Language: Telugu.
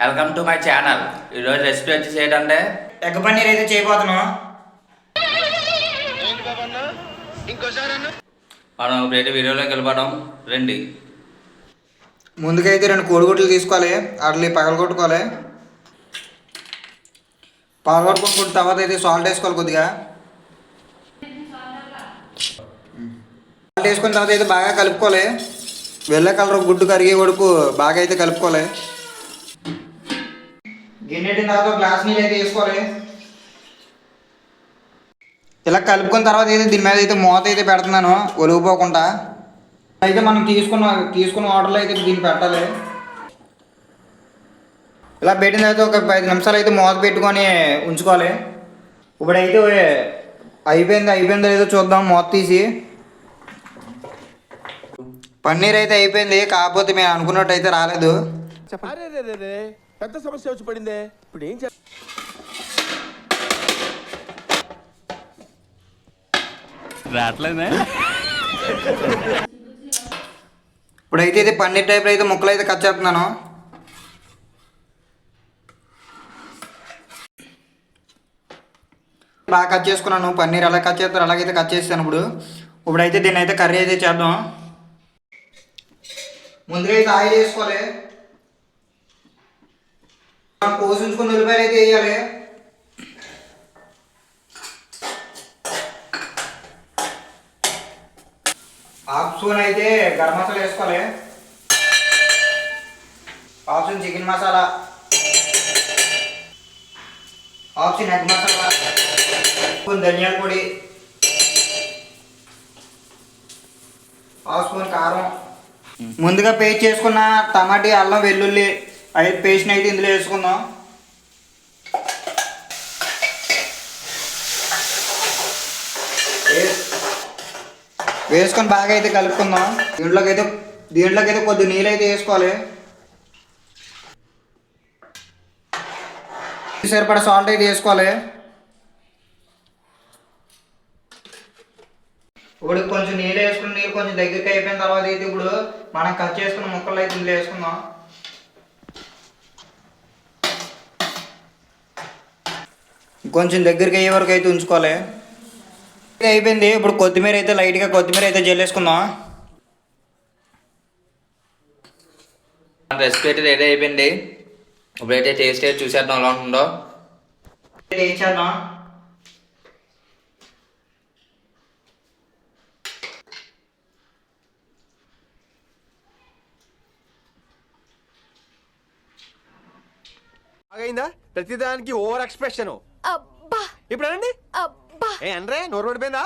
Welcome to my channel. ఈరోజు రెసిపీ వచ్చేసి ఏంటంటే ఎగ్ పన్నీర్ అయితే చేయబోతున్నాం. మనం ఇప్పుడైతే వీడియోలోకి వెళ్ళిపోవడం రండి. ముందుకైతే 2 కోడిగుడ్లు తీసుకోవాలి, అట్లా పగలగొట్టుకోవాలి. పగలగొట్టుకున్న తర్వాత అయితే సాల్ట్ వేసుకోవాలి కొద్దిగా. సాల్ట్ వేసుకున్న తర్వాత అయితే బాగా కలుపుకోవాలి. వెల్ల కలర్ గుడ్డు కరిగే వరకు బాగా అయితే కలుపుకోవాలి. గిన్నెటిన తర్వాత గ్లాస్ నీళ్ళు అయితే వేసుకోవాలి. ఇలా కలుపుకున్న తర్వాత అయితే దీని మీద అయితే మూత అయితే పెడుతున్నాను ఒలిగిపోకుండా. అయితే మనం తీసుకున్న వాటర్లో అయితే దీన్ని పెట్టాలి. ఇలా పెట్టిన తర్వాత ఒక 5 నిమిషాలు అయితే మూత పెట్టుకొని ఉంచుకోవాలి. ఇప్పుడైతే అయిపోయిందో లేదో చూద్దాం మూత తీసి. పన్నీర్ అయితే అయిపోయింది, కాకపోతే మేము అనుకున్నట్టు అయితే రాలేదు. పెద్ద సమస్య వచ్చి పడిందే. ఇప్పుడు ఏం రావట్లేదే. ఇప్పుడైతే ఇది పన్నీర్ టైప్లో అయితే ముక్కలు అయితే కట్ చేస్తున్నాను. బాగా కట్ చేసుకున్నాను. పన్నీర్ ఎలా కట్ చేస్తారు అలాగైతే కట్ చేస్తాను. ఇప్పుడైతే దీన్ని అయితే కర్రీ అయితే చేద్దాం. ముందుగా అయితే ఆయిల్ వేసుకోవాలి. కోసి ఉంచుకున్న ఉల్లిపాయలు అయితే వేయాలి. హాఫ్ స్పూన్ అయితే గరం మసాలా వేసుకోవాలి. Half spoon chicken masala, half spoon egg masala, spoon ధనియాల పొడి, హాఫ్ స్పూన్ కారం. ముందుగా పేస్ట్ చేసుకున్న టమాటీ, అల్లం, వెల్లుల్లి అయితే పేస్ట్ని అయితే ఇందులో వేసుకుందాం. వేసుకొని బాగా అయితే కలుపుకుందాం. దీంట్లోకి అయితే కొద్ది నీళ్ళు అయితే వేసుకోవాలి. సరిపడా సాల్ట్ అయితే వేసుకోవాలి. ఇప్పుడు కొంచెం నీళ్ళు వేసుకుని నీళ్ళు కొంచెం దగ్గరికి అయిపోయిన తర్వాత అయితే ఇప్పుడు మనం కట్ చేసుకున్న ముక్కలు అయితే ఇందులో వేసుకుందాం. కొంచెం దగ్గరికి అయ్యే వరకు అయితే ఉంచుకోవాలి. అయిపోయింది. ఇప్పుడు కొత్తిమీర అయితే లైట్గా జల్లేసుకుందాం. రెసిపీ అయితే రెడీ అయిపోయింది. ఇప్పుడైతే టేస్ట్ అయితే చూసేద్దాం ఎలా ఉంటుందో. టేస్ట్ చేద్దాం. బాగైందా? ప్రతిదానికి ఓవర్ ఎక్స్ప్రెషన్. ఇప్పుడు అనండి. ఏ అనరే నోరు పడిపోయిందా?